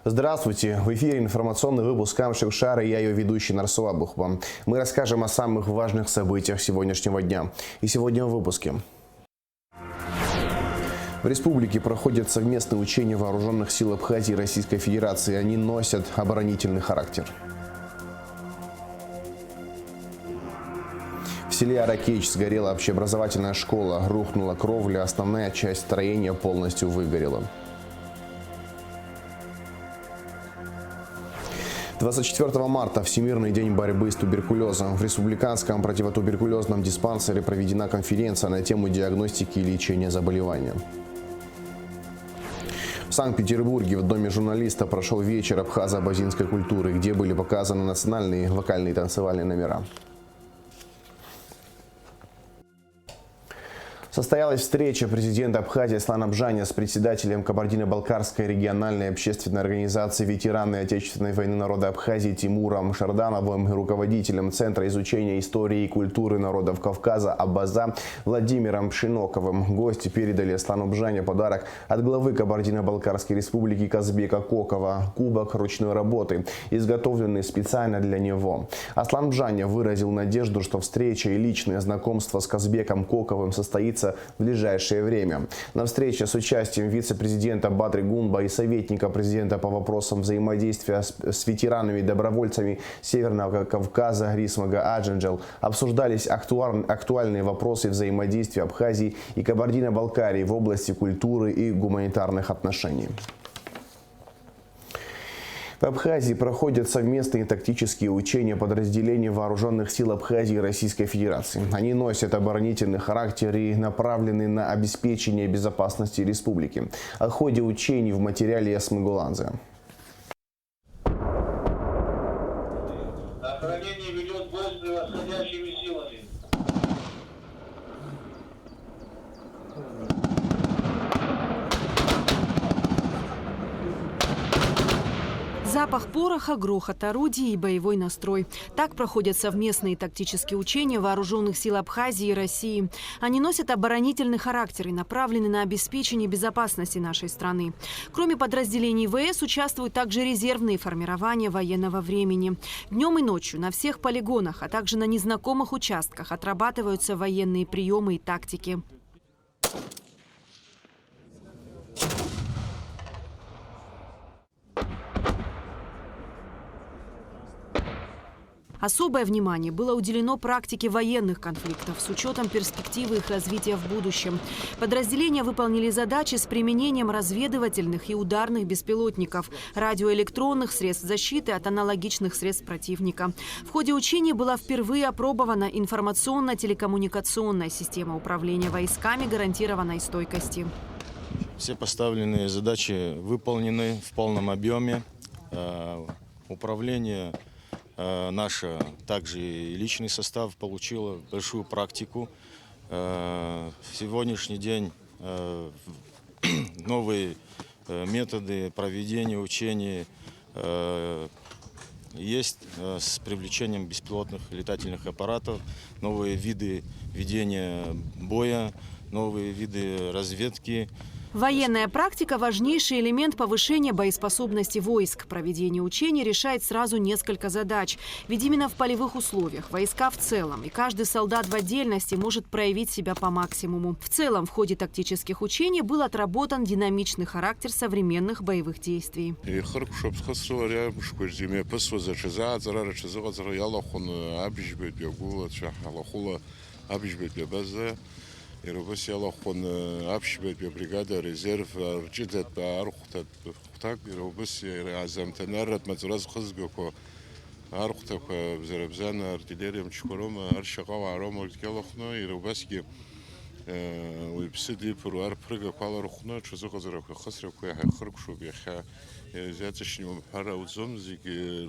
Здравствуйте! В эфире информационный выпуск «Камшик Шара» и я ее ведущий Нарсуа Бухба. Мы расскажем о самых важных событиях сегодняшнего дня. И сегодня в выпуске. В республике проходят совместные учения вооруженных сил Абхазии и Российской Федерации. Они носят оборонительный характер. В селе Аракеич сгорела общеобразовательная школа, рухнула кровля, основная часть строения полностью выгорела. 24 марта – Всемирный день борьбы с туберкулезом. В Республиканском противотуберкулезном диспансере проведена конференция на тему диагностики и лечения заболевания. В Санкт-Петербурге в Доме журналиста прошел вечер абхазо-абазинской культуры, где были показаны национальные вокальные и танцевальные номера. Состоялась встреча президента Абхазии Аслана Бжаня с председателем Кабардино-Балкарской региональной общественной организации «Ветераны Отечественной войны народа Абхазии» Тимуром Шардановым и руководителем Центра изучения истории и культуры народов Кавказа Абаза Владимиром Пшиноковым. Гости передали Аслану Бжаня подарок от главы Кабардино-Балкарской республики Казбека Кокова – кубок ручной работы, изготовленный специально для него. Аслан Бжаня выразил надежду, что встреча и личное знакомство с Казбеком Коковым состоится в ближайшее время. На встрече с участием вице-президента Батри Гунба и советника президента по вопросам взаимодействия с ветеранами и добровольцами Северного Кавказа Рисмага Аджинджел обсуждались актуальные вопросы взаимодействия Абхазии и Кабардино-Балкарии в области культуры и гуманитарных отношений. В Абхазии проходят совместные тактические учения подразделений вооруженных сил Абхазии и Российской Федерации. Они носят оборонительный характер и направлены на обеспечение безопасности республики. О ходе учений в материале Эсмагуланзе. Охранение ведет бой с превосходящими силами. Запах пороха, грохот орудий и боевой настрой. Так проходят совместные тактические учения вооруженных сил Абхазии и России. Они носят оборонительный характер и направлены на обеспечение безопасности нашей страны. Кроме подразделений ВС участвуют также резервные формирования военного времени. Днем и ночью на всех полигонах, а также на незнакомых участках отрабатываются военные приемы и тактики. Особое внимание было уделено практике военных конфликтов с учетом перспективы их развития в будущем. Подразделения выполнили задачи с применением разведывательных и ударных беспилотников, радиоэлектронных средств защиты от аналогичных средств противника. В ходе учений была впервые опробована информационно-телекоммуникационная система управления войсками гарантированной стойкости. Все поставленные задачи выполнены в полном объеме. Управление наше, также и личный состав, получил большую практику. В сегодняшний день новые методы проведения учений есть с привлечением беспилотных летательных аппаратов, новые виды ведения боя, новые виды разведки. Военная практика – важнейший элемент повышения боеспособности войск. Проведение учений решает сразу несколько задач. Ведь именно в полевых условиях войска в целом и каждый солдат в отдельности может проявить себя по максимуму. В целом, в ходе тактических учений был отработан динамичный характер современных боевых действий. Иробас ялахон абшбет бригада резерв рчидат архтат хтак иробас азамтанарат мазраз хызгоко архтак бзербзан артиллериям чкором аршага аром ялахно иробаски ويبسدي بروار برجع قال رخنا شو زغزر خسر كوي خرق شو بيخا زاتش نيوم حرا وزوم زيك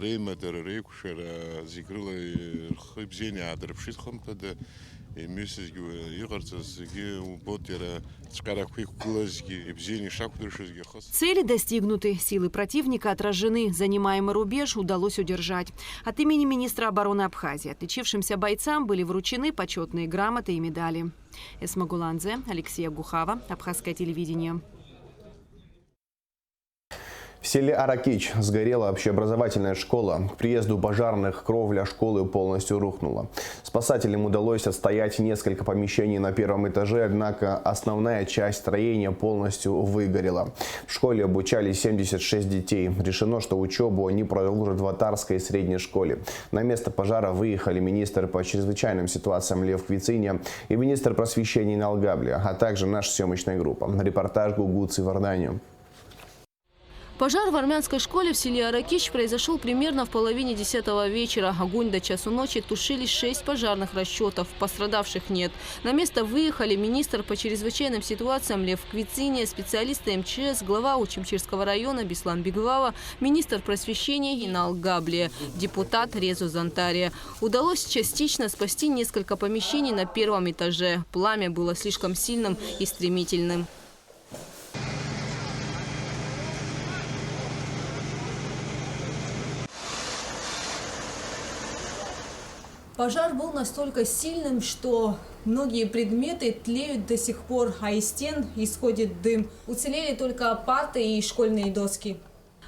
ريما در ريك وشر زيكرلا خبزيني عدر بشيت خم تدا ميسز جو يغرز زي وبودير تشكارا كوي كولازي بزيني шахту шизги хас. Цели достигнуты, силы противника отражены, занимаемый рубеж удалось удержать. От имени министра обороны Абхазии отличившимся бойцам были вручены почетные грамоты и медали. Эсмагуланзе, Алексей Гухава, Абхазское телевидение. В селе Аракич сгорела общеобразовательная школа. К приезду пожарных кровля школы полностью рухнула. Спасателям удалось отстоять несколько помещений на первом этаже, однако основная часть строения полностью выгорела. В школе обучались 76 детей. Решено, что учебу они продолжат в Атарской средней школе. На место пожара выехали министр по чрезвычайным ситуациям Лев Квициня и министр просвещения Инал Габли, а также наша съемочная группа. Репортаж Гугуци Варданию. Пожар в армянской школе в селе Аракич произошел примерно в половине 10-го вечера. Огонь до часу ночи тушили 6 пожарных расчетов. Пострадавших нет. На место выехали министр по чрезвычайным ситуациям Лев Квициня, специалисты МЧС, глава Учимчирского района Беслан Бигвава, министр просвещения Инал Габли, депутат Резу Зантария. Удалось частично спасти несколько помещений на первом этаже. Пламя было слишком сильным и стремительным. Пожар был настолько сильным, что многие предметы тлеют до сих пор, а из стен исходит дым. Уцелели только парты и школьные доски.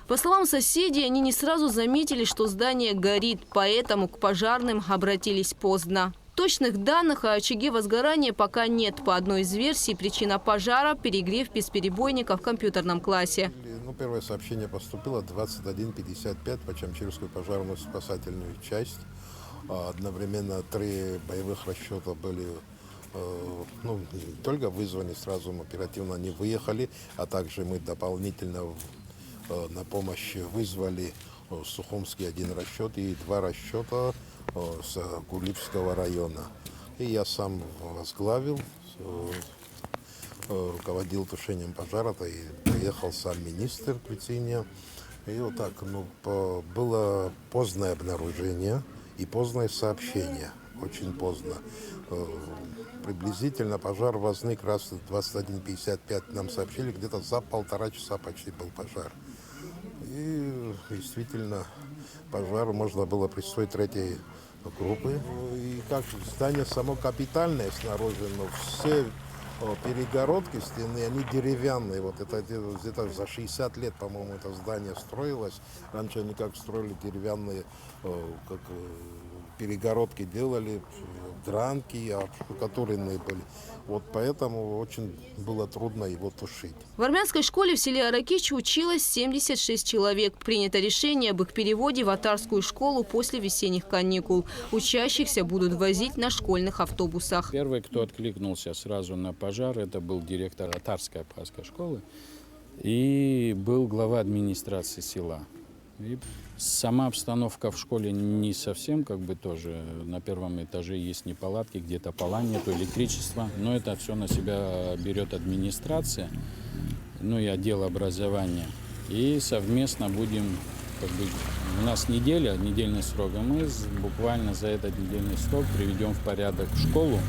По словам соседей, они не сразу заметили, что здание горит, поэтому к пожарным обратились поздно. Точных данных о очаге возгорания пока нет. По одной из версий, причина пожара – перегрев бесперебойника в компьютерном классе. Первое сообщение поступило 21:55 в Очамчирскую пожарную спасательную часть. Одновременно 3 боевых расчета были не только вызваны, сразу оперативно они выехали, а также мы дополнительно на помощь вызвали Сухумский 1 расчет и 2 расчета с Гулипского района. И я сам возглавил, руководил тушением пожара, и приехал сам министр Квициня. И вот так, было позднее обнаружение и позднее сообщение, очень поздно. Приблизительно пожар возник раз в 21:55, нам сообщили, где-то за 1,5 часа почти был пожар. И действительно, пожару можно было присвоить 3-й группы. И как здание само капитальное снаружи, но все перегородки стены, они деревянные. Вот это где-то за 60 лет, по-моему, это здание строилось. Раньше они как строили деревянные, как перегородки делали, дранки, обштукатуренные были. Вот поэтому очень было трудно его тушить. В армянской школе в селе Аракич училось 76 человек. Принято решение об их переводе в Атарскую школу после весенних каникул. Учащихся будут возить на школьных автобусах. Первый, кто откликнулся сразу на пожар, это был директор Атарской абхазской школы и был глава администрации села. И сама обстановка в школе не совсем тоже. На первом этаже есть неполадки, где-то пола нету, электричества. Но это все на себя берет администрация, и отдел образования. И совместно будем, у нас недельный срок, а мы буквально за этот недельный срок приведем в порядок школу,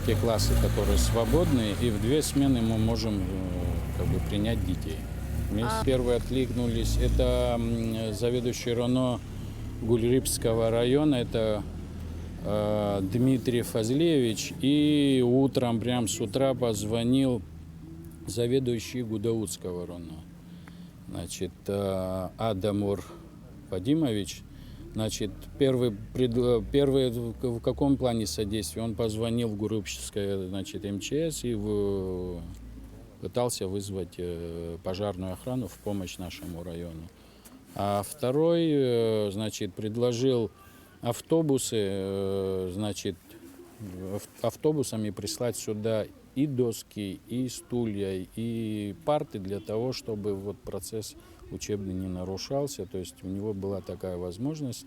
те классы, которые свободны, и в 2 смены мы можем принять детей. Первые откликнулись, это заведующий РОНО Гульрипского района, это Дмитрий Фазлевич, и утром, прям с утра позвонил заведующий Гудаутского РОНО, Адамур Вадимович. Первый в каком плане содействия? Он позвонил в Гурупческое, МЧС и пытался вызвать пожарную охрану в помощь нашему району. А второй, предложил автобусы, автобусами прислать сюда и доски, и стулья, и парты для того, чтобы процесс учебный не нарушался. То есть у него была такая возможность,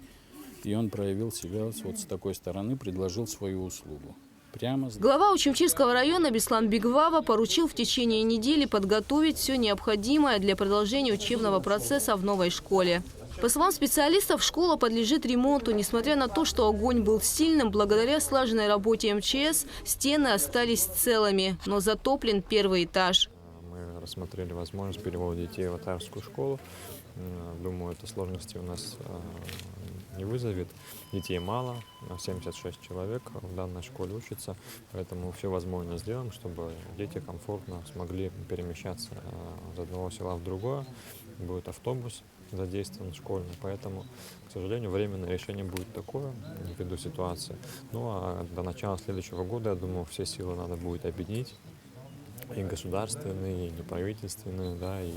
и он проявил себя с такой стороны, предложил свою услугу. Глава Учимчирского района Беслан Бигвава поручил в течение недели подготовить все необходимое для продолжения учебного процесса в новой школе. По словам специалистов, школа подлежит ремонту. Несмотря на то, что огонь был сильным, благодаря слаженной работе МЧС стены остались целыми, но затоплен 1-й этаж. Мы рассмотрели возможность перевода детей в Атарскую школу. Думаю, это сложности у нас не вызовет. Детей мало, 76 человек в данной школе учатся, поэтому все возможное сделаем, чтобы дети комфортно смогли перемещаться из одного села в другое. Будет автобус задействован школьный, поэтому, к сожалению, временное решение будет такое, ввиду ситуации. Ну а до начала следующего года, я думаю, все силы надо будет объединить, и государственные, и неправительственные, да, и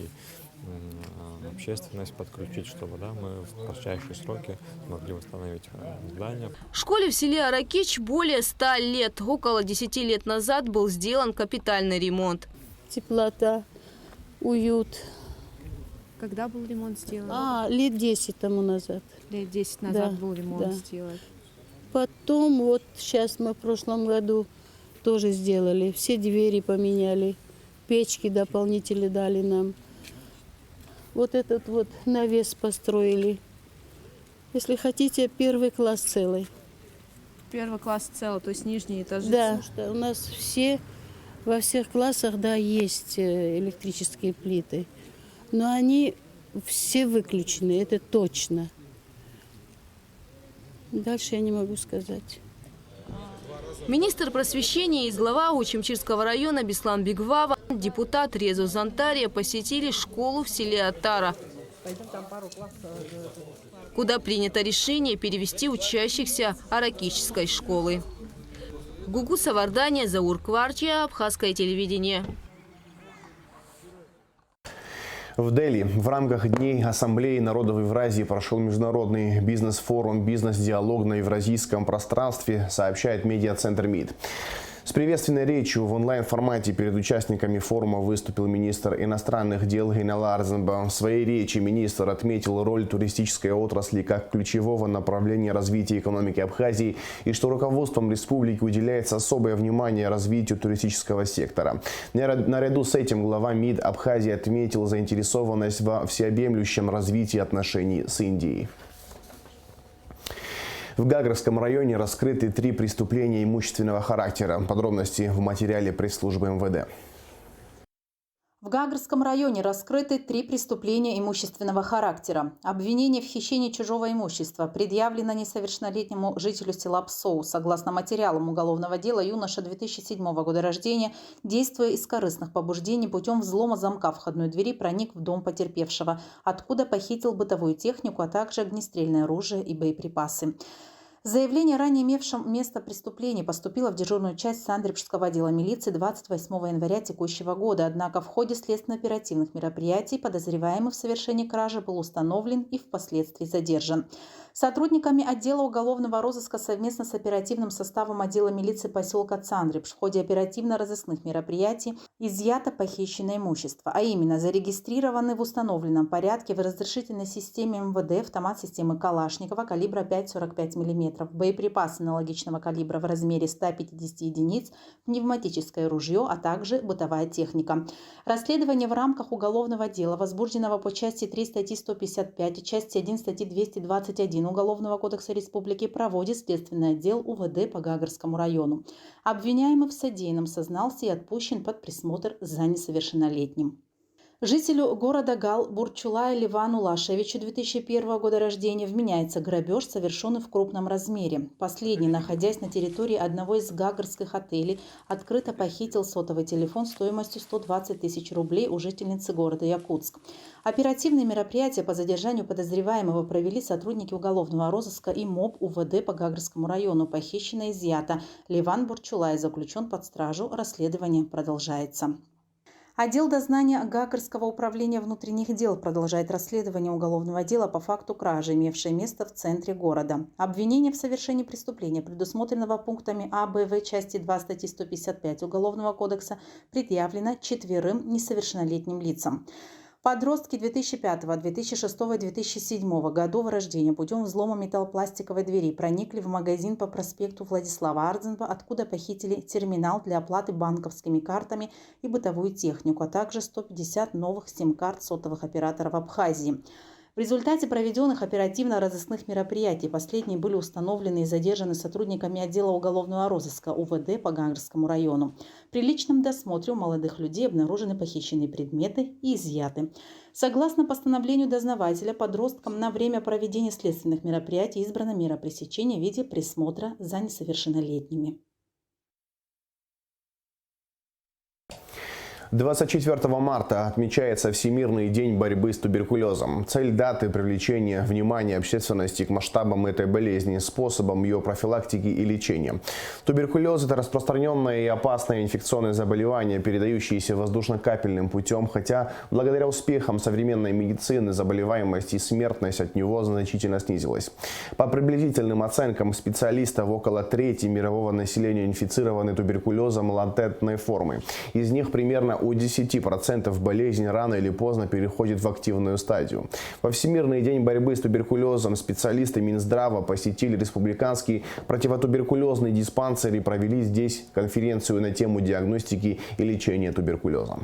общественность подключить, чтобы мы в кратчайшие сроки смогли восстановить здание. Школе в селе Аракич более 100 лет. Около 10 лет назад был сделан капитальный ремонт. Теплота, уют. Когда был ремонт сделан? Лет 10 тому назад. Лет 10 назад Да, был ремонт да. сделан. Потом вот сейчас мы в прошлом году тоже сделали. Все двери поменяли, печки дополнительные дали нам. Вот этот вот навес построили. Если хотите, 1 класс целый. 1 класс целый, то есть нижние этажи. Да, что у нас во всех классах, да, есть электрические плиты. Но они все выключены, это точно. Дальше я не могу сказать. Министр просвещения и глава Учимчирского района Беслан Бигвава, депутат Резу Зантария посетили школу в селе Атара, куда принято решение перевести учащихся Аракичской школы. Гугу Савардания, Заур Кварчия, Абхазское телевидение. В Дели в рамках Дней Ассамблеи народов Евразии прошел международный бизнес-форум «Бизнес-диалог на евразийском пространстве», сообщает медиа-центр МИД. С приветственной речью в онлайн-формате перед участниками форума выступил министр иностранных дел Гейнал Арзенба. В своей речи министр отметил роль туристической отрасли как ключевого направления развития экономики Абхазии и что руководством республики уделяется особое внимание развитию туристического сектора. Наряду с этим глава МИД Абхазии отметил заинтересованность во всеобъемлющем развитии отношений с Индией. В Гагарском районе раскрыты 3 преступления имущественного характера. Подробности в материале пресс-службы МВД. В Гагарском районе раскрыты 3 преступления имущественного характера. Обвинение в хищении чужого имущества предъявлено несовершеннолетнему жителю села Псоу. Согласно материалам уголовного дела, юноша 2007 года рождения, действуя из корыстных побуждений, путем взлома замка входной двери проник в дом потерпевшего, откуда похитил бытовую технику, а также огнестрельное оружие и боеприпасы. Заявление, ранее имевшим место преступления, поступило в дежурную часть Сандрипшского отдела милиции 28 января текущего года. Однако в ходе следственно-оперативных мероприятий подозреваемый в совершении кражи был установлен и впоследствии задержан. Сотрудниками отдела уголовного розыска совместно с оперативным составом отдела милиции поселка Цандрипш в ходе оперативно-розыскных мероприятий изъято похищенное имущество, а именно зарегистрированы в установленном порядке в разрешительной системе МВД автомат системы Калашникова калибра 5,45 мм, боеприпасы аналогичного калибра в размере 150 единиц, пневматическое ружье, а также бытовая техника. Расследование в рамках уголовного дела, возбужденного по части 3 статьи 155 и части 1 статьи 221 Уголовного кодекса Республики, проводит следственный отдел УВД по Гагарскому району. Обвиняемый в содеянном сознался и отпущен под присмотр за несовершеннолетним. Жителю города Гал Бурчулая Ливану Лашевичу 2001 года рождения вменяется грабеж, совершенный в крупном размере. Последний, находясь на территории одного из гагарских отелей, открыто похитил сотовый телефон стоимостью 120 тысяч рублей у жительницы города Якутск. Оперативные мероприятия по задержанию подозреваемого провели сотрудники уголовного розыска и МОП УВД по Гагарскому району. Похищено изъято. Ливан Бурчулай заключен под стражу. Расследование продолжается. Отдел дознания Гагарского управления внутренних дел продолжает расследование уголовного дела по факту кражи, имевшей место в центре города. Обвинение в совершении преступления, предусмотренного пунктами А, Б, В части 2 статьи 155 Уголовного кодекса, предъявлено 4 несовершеннолетним лицам. Подростки 2005, 2006 и 2007 годов рождения путем взлома металлопластиковой двери проникли в магазин по проспекту Владислава Арзенба, откуда похитили терминал для оплаты банковскими картами и бытовую технику, а также 150 новых сим-карт сотовых операторов Абхазии. В результате проведенных оперативно-розыскных мероприятий последние были установлены и задержаны сотрудниками отдела уголовного розыска УВД по Гагрскому району. При личном досмотре у молодых людей обнаружены похищенные предметы и изъяты. Согласно постановлению дознавателя, подросткам на время проведения следственных мероприятий избрана мера пресечения в виде присмотра за несовершеннолетними. 24 марта отмечается Всемирный день борьбы с туберкулезом. Цель даты – привлечение внимания общественности к масштабам этой болезни, способам ее профилактики и лечения. Туберкулез – это распространенное и опасное инфекционное заболевание, передающееся воздушно-капельным путем, хотя благодаря успехам современной медицины заболеваемость и смертность от него значительно снизилась. По приблизительным оценкам специалистов, около трети мирового населения инфицированы туберкулезом латентной формы. Из них примерно у 10% болезнь рано или поздно переходит в активную стадию. Во Всемирный день борьбы с туберкулезом специалисты Минздрава посетили республиканский противотуберкулезный диспансер и провели здесь конференцию на тему диагностики и лечения туберкулеза.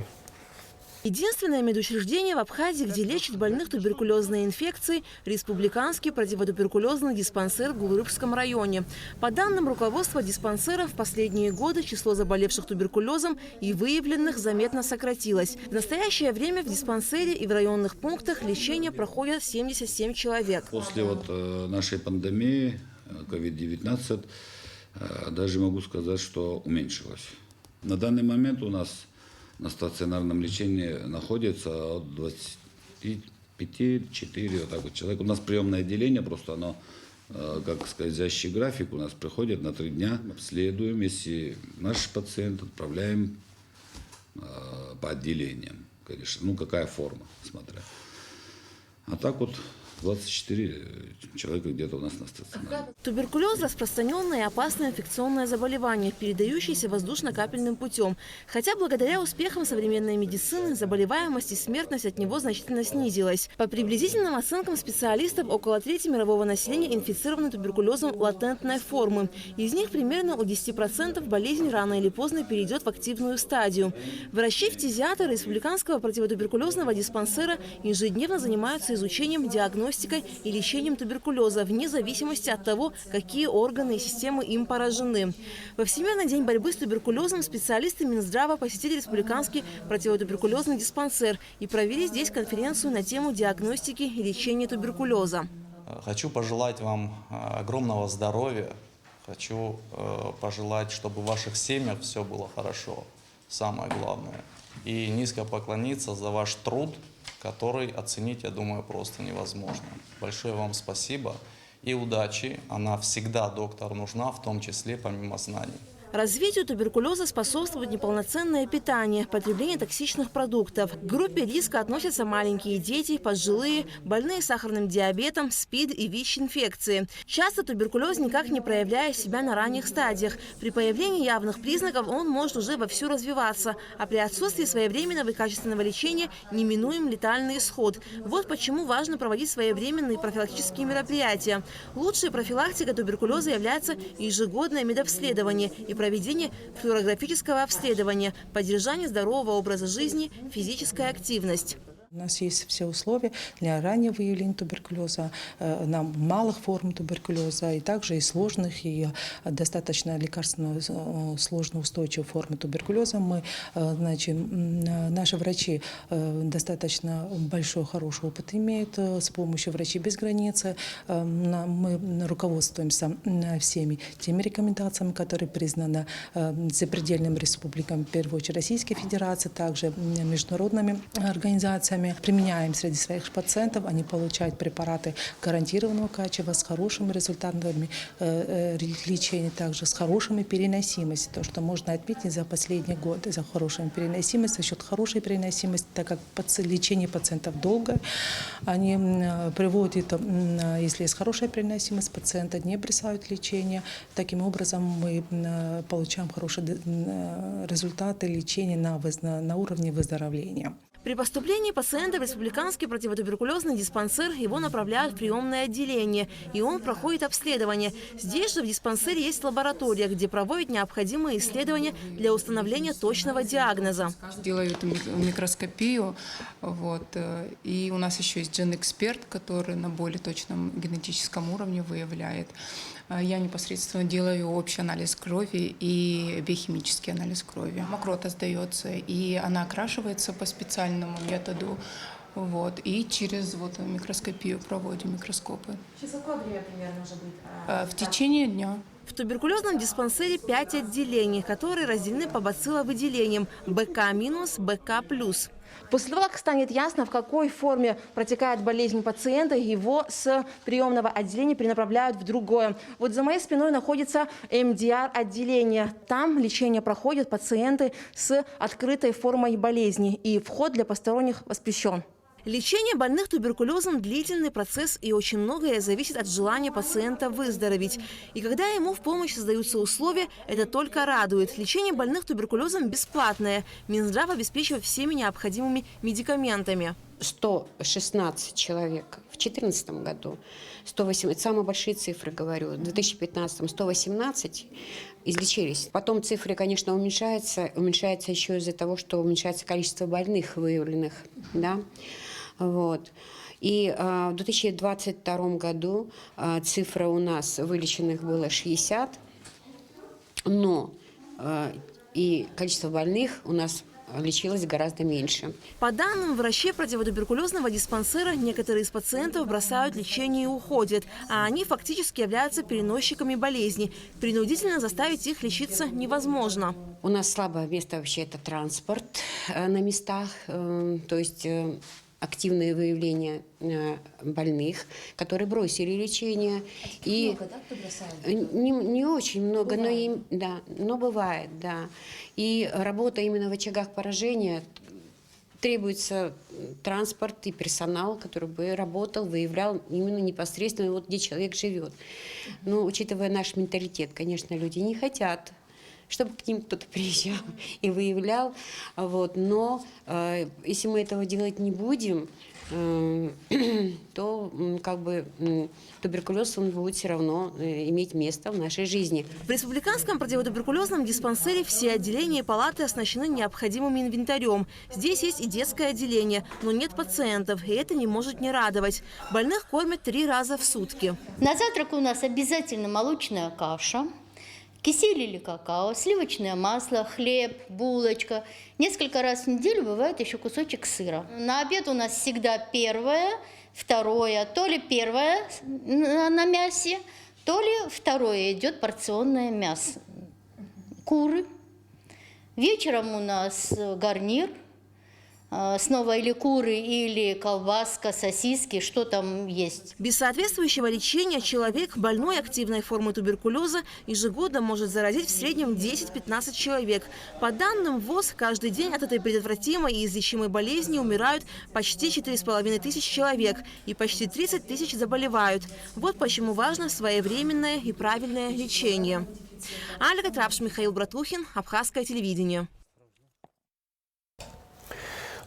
Единственное медучреждение в Абхазии, где лечат больных туберкулезной инфекцией – республиканский противотуберкулезный диспансер в Гулрыкском районе. По данным руководства диспансера, в последние годы число заболевших туберкулезом и выявленных заметно сократилось. В настоящее время в диспансере и в районных пунктах лечения проходят 77 человек. После нашей пандемии COVID-19 даже могу сказать, что уменьшилось. На данный момент у нас на стационарном лечении находится от 25-4 вот так вот человек. У нас приемное отделение, просто оно, как сказать, взящий график, у нас приходит на 3 дня. Обследуем, если наш пациент отправляем по отделениям, конечно. Ну, какая форма, смотря. А так вот 24 человека где-то у нас на стационаре. Туберкулез – распространенное и опасное инфекционное заболевание, передающееся воздушно-капельным путем. Хотя благодаря успехам современной медицины заболеваемость и смертность от него значительно снизилась. По приблизительным оценкам специалистов, около трети мирового населения инфицированы туберкулезом латентной формы. Из них примерно у 10% болезнь рано или поздно перейдет в активную стадию. Врачи-фтизиатры республиканского противотуберкулезного диспансера ежедневно занимаются изучением, диагностикой и лечением туберкулеза вне зависимости от того, какие органы и системы им поражены. Во Всемирный день борьбы с туберкулезом специалисты Минздрава посетили республиканский противотуберкулезный диспансер и провели здесь конференцию на тему диагностики и лечения туберкулеза. Хочу пожелать вам огромного здоровья. Хочу пожелать, чтобы в ваших семьях все было хорошо, самое главное. И низко поклониться за ваш труд, который оценить, я думаю, просто невозможно. Большое вам спасибо и удачи. Она всегда, доктор, нужна, в том числе помимо знаний. Развитию туберкулеза способствует неполноценное питание, потребление токсичных продуктов. К группе риска относятся маленькие дети, пожилые, больные сахарным диабетом, СПИД и ВИЧ-инфекции. Часто туберкулез никак не проявляя себя на ранних стадиях. При появлении явных признаков он может уже вовсю развиваться, а при отсутствии своевременного и качественного лечения неминуем летальный исход. Вот почему важно проводить своевременные профилактические мероприятия. Лучшей профилактикой туберкулеза является ежегодное медобследование и проведение флюорографического обследования, поддержание здорового образа жизни, физическая активность. У нас есть все условия для раннего выявления туберкулеза, на малых форм туберкулеза, и также и сложных, и достаточно лекарственно сложно устойчивых форм туберкулеза. Наши врачи достаточно большой, хороший опыт имеют с помощью «Врачей без границ». Мы руководствуемся всеми теми рекомендациями, которые признаны запредельными республиками, в первую очередь Российской Федерации, также международными организациями. Применяем среди своих пациентов, они получают препараты гарантированного качества с хорошими результатами лечения, также с хорошими переносимостью. То, что можно отметить за последние годы, за хорошую переносимость, за счет хорошей переносимости, так как лечение пациентов долгое, они приводят, если есть хорошая переносимость, пациента не бросают лечение. Таким образом мы получаем хорошие результаты лечения на уровне выздоровления. При поступлении пациента в республиканский противотуберкулезный диспансер его направляют в приемное отделение, и он проходит обследование. Здесь же в диспансере есть лаборатория, где проводят необходимые исследования для установления точного диагноза. Делают микроскопию, и у нас еще есть ген-эксперт, который на более точном генетическом уровне выявляет. Я непосредственно делаю общий анализ крови и биохимический анализ крови. Мокрота сдается, и она окрашивается по специальному методу. И через микроскопию проводим микроскопы. Сейчас какое время примерно может быть? В течение дня. В туберкулезном диспансере 5 отделений, которые разделены по бацилловыделениям БК-, БК+. После того, как станет ясно, в какой форме протекает болезнь пациента, его с приемного отделения перенаправляют в другое. Вот за моей спиной находится МДР-отделение. Там лечение проходят пациенты с открытой формой болезни, и вход для посторонних воспрещен. Лечение больных туберкулезом – длительный процесс, и очень многое зависит от желания пациента выздороветь. И когда ему в помощь создаются условия, это только радует. Лечение больных туберкулезом бесплатное. Минздрав обеспечивает всеми необходимыми медикаментами. 116 человек в 2014 году, 108, это самые большие цифры, говорю, в 2015 118 излечились. Потом цифры, конечно, уменьшаются еще из-за того, что уменьшается количество больных выявленных, да, И в 2022 году цифра у нас вылеченных было 60, но и количество больных у нас лечилось гораздо меньше. По данным врачей противотуберкулезного диспансера, некоторые из пациентов бросают лечение и уходят, а они фактически являются переносчиками болезни. Принудительно заставить их лечиться невозможно. У нас слабое место вообще – это транспорт на местах, то есть активное выявление больных, которые бросили лечение. И много, да, кто бросает? Не очень много, но бывает, да. И работа именно в очагах поражения требуется транспорт и персонал, который бы работал, выявлял именно непосредственно где человек живет. Но учитывая наш менталитет, конечно, люди не хотят, чтобы к ним кто-то приезжал и выявлял. Но если мы этого делать не будем, то туберкулез он будет все равно иметь место в нашей жизни. В республиканском противотуберкулезном диспансере все отделения и палаты оснащены необходимым инвентарем. Здесь есть и детское отделение, но нет пациентов, и это не может не радовать. Больных кормят 3 раза в сутки. На завтрак у нас обязательно молочная каша, кисель или какао, сливочное масло, хлеб, булочка. Несколько раз в неделю бывает еще кусочек сыра. На обед у нас всегда первое, второе, то ли первое на мясе, то ли второе идет порционное мясо. Куры. Вечером у нас гарнир. Снова или куры, или колбаска, сосиски, что там есть. Без соответствующего лечения человек, больной активной формой туберкулеза, ежегодно может заразить в среднем 10-15 человек. По данным ВОЗ, каждый день от этой предотвратимой и излечимой болезни умирают почти 4500 человек, и почти 30 тысяч заболевают. Вот почему важно своевременное и правильное лечение. Альга Трапш, Михаил Братухин, Абхазское телевидение.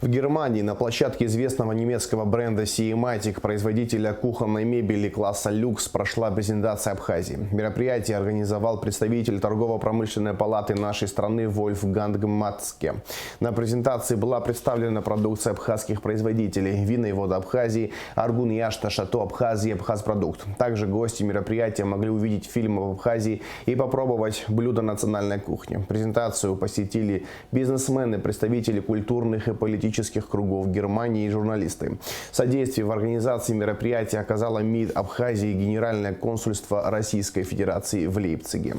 В Германии на площадке известного немецкого бренда Siematic, производителя кухонной мебели класса люкс, прошла презентация Абхазии. Мероприятие организовал представитель торгово-промышленной палаты нашей страны Вольфганг Мацке. На презентации была представлена продукция абхазских производителей: вина и вода Абхазии, Аргун Яшта, Шато Абхазии, Абхазпродукт. Также гости мероприятия могли увидеть фильм об Абхазии и попробовать блюда национальной кухни. Презентацию посетили бизнесмены, представители культурных и политических кругов Германии и журналисты. Содействие в организации мероприятия оказало МИД Абхазии и Генеральное консульство Российской Федерации в Лейпциге.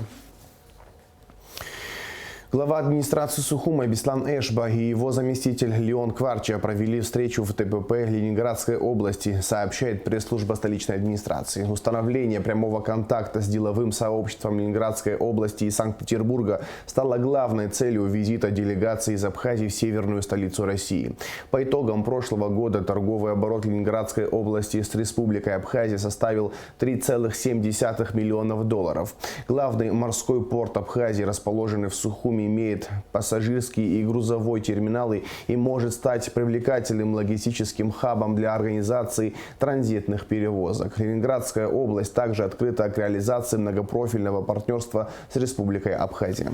Глава администрации Сухума Беслан Эшба и его заместитель Леон Кварча провели встречу в ТПП Ленинградской области, сообщает пресс-служба столичной администрации. Установление прямого контакта с деловым сообществом Ленинградской области и Санкт-Петербурга стало главной целью визита делегации из Абхазии в северную столицу России. По итогам прошлого года торговый оборот Ленинградской области с Республикой Абхазия составил $3,7 миллиона. Главный морской порт Абхазии, расположенный в Сухуме имеет пассажирский и грузовой терминалы и может стать привлекательным логистическим хабом для организации транзитных перевозок. Ленинградская область также открыта к реализации многопрофильного партнерства с Республикой Абхазия.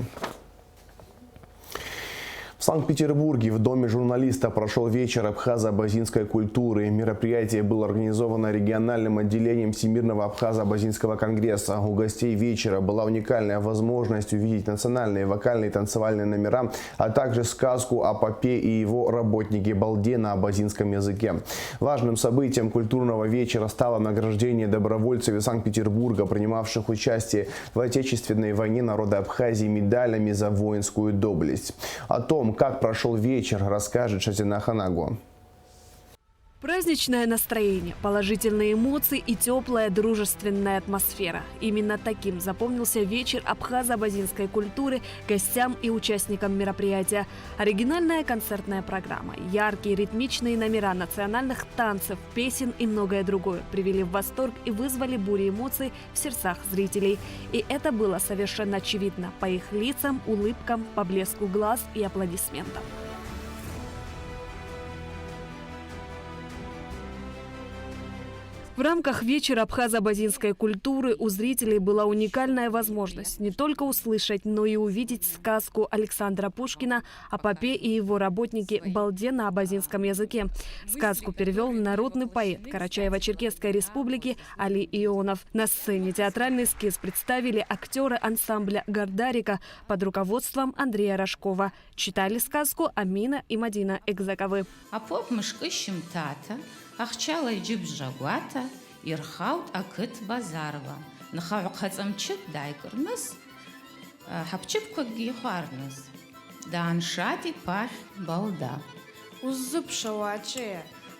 В Санкт-Петербурге в Доме журналиста прошел вечер абхазо-абазинской культуры. Мероприятие было организовано региональным отделением Всемирного абхазо-абазинского конгресса. У гостей вечера была уникальная возможность увидеть национальные вокальные и танцевальные номера, а также сказку о попе и его работнике Балде на абазинском языке. Важным событием культурного вечера стало награждение добровольцев из Санкт-Петербурга, принимавших участие в Отечественной войне народа Абхазии медалями за воинскую доблесть. О том, как прошел вечер, расскажет Шазина Ханагу. Праздничное настроение, положительные эмоции и теплая дружественная атмосфера. Именно таким запомнился вечер абхазо-абазинской культуры гостям и участникам мероприятия. Оригинальная концертная программа, яркие ритмичные номера национальных танцев, песен и многое другое привели в восторг и вызвали бурю эмоций в сердцах зрителей. И это было совершенно очевидно по их лицам, улыбкам, по блеску глаз и аплодисментам. В рамках вечера абхазо-абазинской культуры у зрителей была уникальная возможность не только услышать, но и увидеть сказку Александра Пушкина о попе и его работнике Балде на абазинском языке. Сказку перевел народный поэт Карачаево-Черкесской республики Али Ионов. На сцене театральный эскиз представили актеры ансамбля «Гардарика» под руководством Андрея Рожкова. Читали сказку Амина и Мадина Экзаковы. А поп мышкыщим тата, ахчала и джиб жагуата, ирхаут акыт базарова. Нахау хацамчик дайкурнас, хапчик гихарнас. Да аншати пах балда. Уззупшава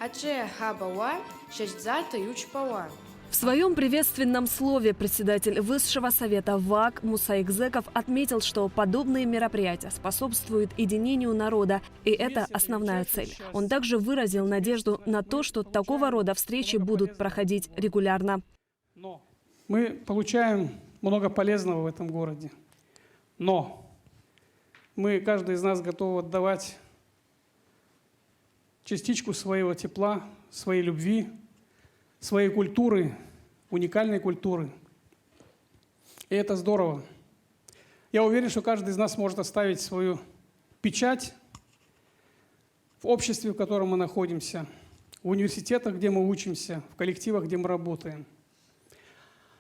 аче хабава, шештзата ючпава. В своем приветственном слове председатель Высшего совета ВАК Муса Экзеков отметил, что подобные мероприятия способствуют единению народа, и это основная цель. Он также выразил надежду на то, что такого рода встречи будут проходить регулярно. Мы получаем много полезного в этом городе, но каждый из нас готов отдавать частичку своего тепла, своей любви, своей культуры, уникальной культуры. И это здорово. Я уверен, что каждый из нас может оставить свою печать в обществе, в котором мы находимся, в университетах, где мы учимся, в коллективах, где мы работаем.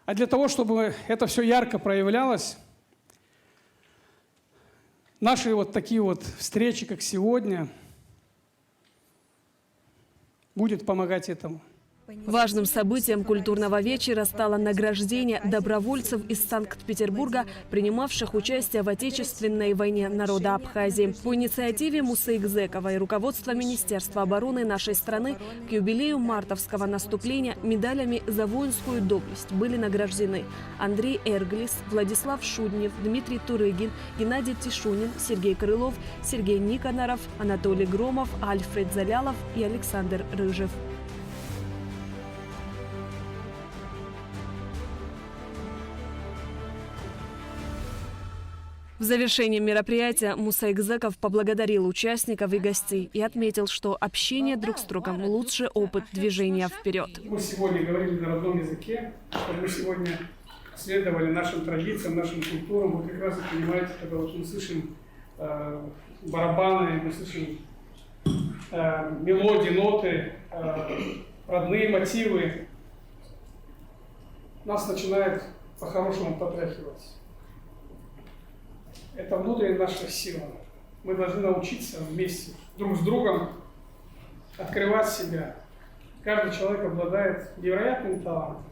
А для того, чтобы это все ярко проявлялось, наши вот такие вот встречи, как сегодня, будет помогать этому. Важным событием культурного вечера стало награждение добровольцев из Санкт-Петербурга, принимавших участие в Отечественной войне народа Абхазии. По инициативе Мусы Экзекова и руководства Министерства обороны нашей страны к юбилею мартовского наступления медалями за воинскую доблесть были награждены Андрей Эрглис, Владислав Шуднев, Дмитрий Турыгин, Геннадий Тишунин, Сергей Крылов, Сергей Никоноров, Анатолий Громов, Альфред Залялов и Александр Рыжев. В завершении мероприятия Муса Экзеков поблагодарил участников и гостей и отметил, что общение друг с другом – лучший опыт движения вперед. Мы сегодня говорили на родном языке, что мы сегодня следовали нашим традициям, нашим культурам. Вы как раз и понимаете, когда вот мы слышим барабаны, мы слышим мелодии, ноты, родные мотивы, нас начинает по-хорошему потряхивать. Это внутренняя наша сила. Мы должны научиться вместе друг с другом открывать себя. Каждый человек обладает невероятным талантом.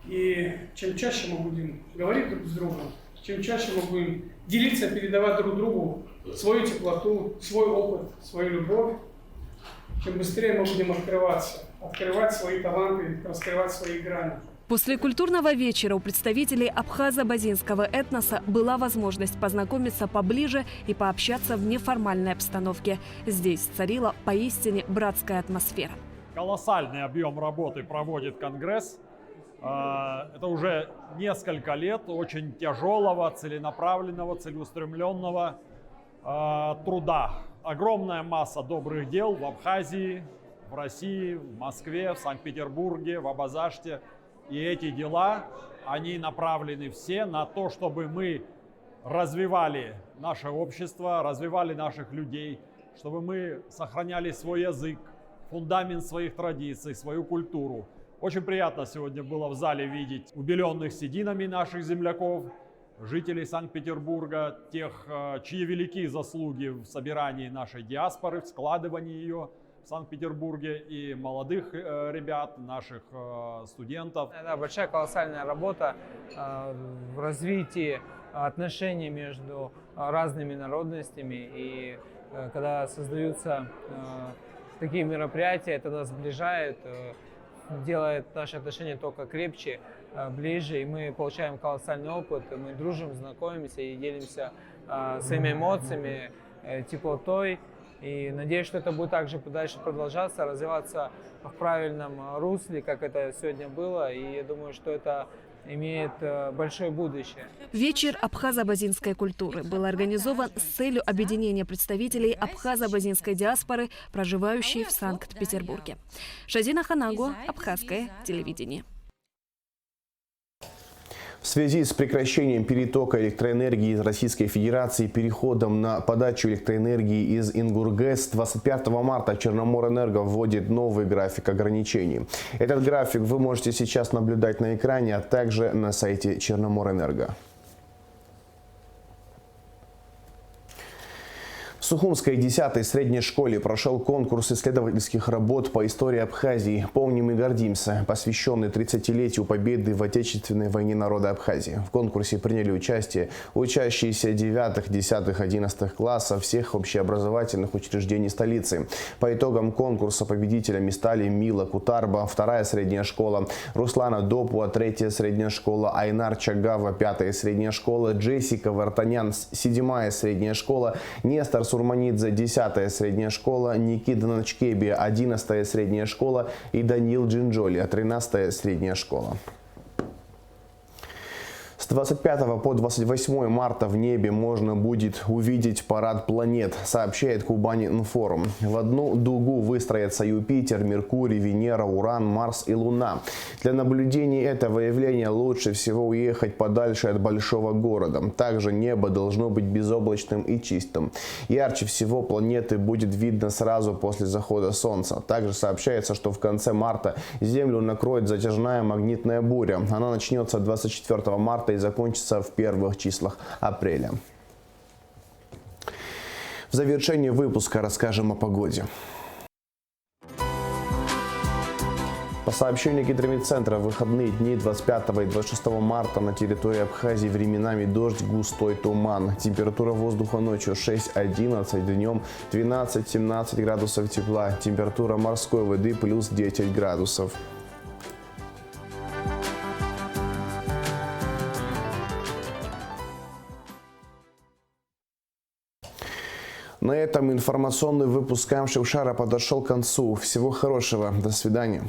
И чем чаще мы будем говорить друг с другом, чем чаще мы будем делиться, передавать друг другу свою теплоту, свой опыт, свою любовь, тем быстрее мы будем открываться, открывать свои таланты, раскрывать свои грани. После культурного вечера у представителей абхазо-абазинского этноса была возможность познакомиться поближе и пообщаться в неформальной обстановке. Здесь царила поистине братская атмосфера. Колоссальный объем работы проводит Конгресс. Это уже несколько лет очень тяжелого, целенаправленного, целеустремленного труда. Огромная масса добрых дел в Абхазии, в России, в Москве, в Санкт-Петербурге, в Абазаште. И эти дела, они направлены все на то, чтобы мы развивали наше общество, развивали наших людей, чтобы мы сохраняли свой язык, фундамент своих традиций, свою культуру. Очень приятно сегодня было в зале видеть убеленных сединами наших земляков, жителей Санкт-Петербурга, тех, чьи великие заслуги в собирании нашей диаспоры, в складывании ее в Санкт-Петербурге, и молодых ребят, наших студентов. Это большая колоссальная работа в развитии отношений между разными народностями, и когда создаются такие мероприятия, это нас сближает, делает наши отношения только крепче, ближе, и мы получаем колоссальный опыт, мы дружим, знакомимся и делимся своими эмоциями, теплотой. И надеюсь, что это будет также дальше продолжаться, развиваться в правильном русле, как это сегодня было. И я думаю, что это имеет большое будущее. Вечер абхазо-абазинской культуры был организован с целью объединения представителей абхазо-абазинской диаспоры, проживающей в Санкт-Петербурге. Шазина Ханагуа, Абхазское телевидение. В связи с прекращением перетока электроэнергии из Российской Федерации и переходом на подачу электроэнергии из Ингургэс, 25 марта Черноморэнерго вводит новый график ограничений. Этот график вы можете сейчас наблюдать на экране, а также на сайте Черноморэнерго. В Сухумской 10-й средней школе прошел конкурс исследовательских работ по истории Абхазии «Помним и гордимся», посвященный 30-летию победы в Отечественной войне народа Абхазии. В конкурсе приняли участие учащиеся 9, 10, 11 классов всех общеобразовательных учреждений столицы. По итогам конкурса победителями стали Мила Кутарба, 2-я средняя школа, Руслана Допуа, 3-я средняя школа, Айнар Чагава, 5-я средняя школа, Джессика Вартанян, 7-я средняя школа, Нестор Сурманидзе, 10-я средняя школа, Никита Начкеби, 11-я средняя школа и Даниил Джинджоли, 13-я средняя школа. С 25 по 28 марта в небе можно будет увидеть парад планет, сообщает Кубань-Информ. В одну дугу выстроятся Юпитер, Меркурий, Венера, Уран, Марс и Луна. Для наблюдения этого явления лучше всего уехать подальше от большого города. Также небо должно быть безоблачным и чистым. Ярче всего планеты будет видно сразу после захода Солнца. Также сообщается, что в конце марта Землю накроет затяжная магнитная буря. Она начнется 24 марта и закончится в первых числах апреля. В завершении выпуска расскажем о погоде. По сообщению Гидромедцентра, в выходные дни 25 и 26 марта на территории Абхазии временами дождь, густой туман. Температура воздуха ночью 6-11, днем 12-17 градусов тепла. Температура морской воды плюс 10 градусов. На этом информационный выпуск Камшевшара подошел к концу. Всего хорошего. До свидания.